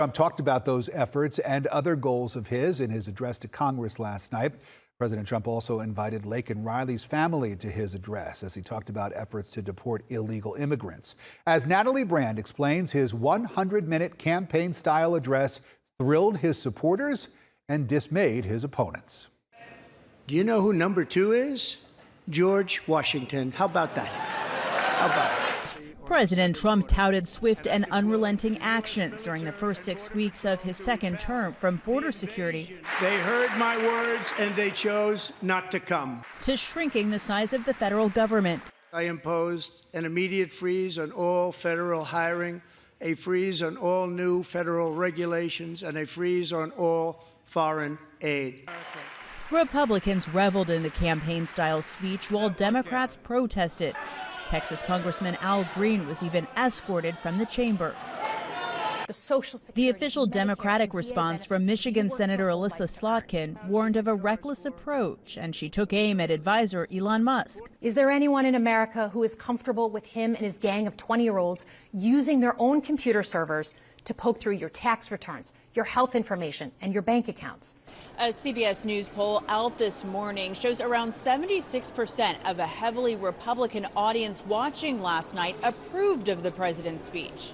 Trump talked about those efforts and other goals of his in his address to Congress last night. President Trump also invited Laken Riley's family to his address as he talked about efforts to deport illegal immigrants. As Natalie Brand explains, his 100-minute campaign-style address thrilled his supporters and dismayed his opponents. Do you know who number 2 is? George Washington. How about that? How about that? President Trump touted swift and unrelenting actions during the first 6 weeks of his second term, from border security. They heard my words and they chose not to come. To shrinking the size of the federal government. I imposed an immediate freeze on all federal hiring, a freeze on all new federal regulations, and a freeze on all foreign aid. Republicans reveled in the campaign-style speech while Democrats protested. Texas Congressman Al Green was even escorted from the chamber. The official Democratic response from Michigan Senator Alyssa Slotkin warned of a reckless approach, and she took aim at advisor Elon Musk. Is there anyone in America who is comfortable with him and his gang of 20-year-olds using their own computer servers to poke through your tax returns, your health information, and your bank accounts? A CBS News poll out this morning shows around 76% of a heavily Republican audience watching last night approved of the president's speech.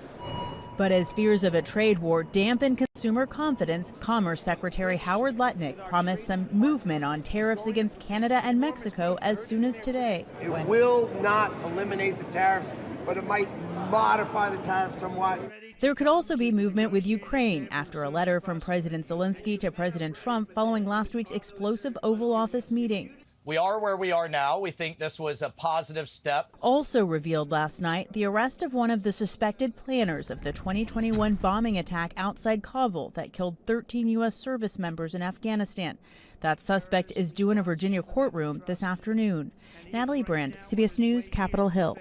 But as fears of a trade war dampen consumer confidence, Commerce Secretary Howard Lutnick promised some movement on tariffs against Canada and Mexico as soon as today. It will not eliminate the tariffs, but it might modify the tariffs somewhat. There could also be movement with Ukraine after a letter from President Zelensky to President Trump following last week's explosive Oval Office meeting. We are where we are now. We think this was a positive step. Also revealed last night, the arrest of one of the suspected planners of the 2021 bombing attack outside Kabul that killed 13 U.S. service members in Afghanistan. That suspect is due in a Virginia courtroom this afternoon. Natalie Brand, CBS News, Capitol Hill.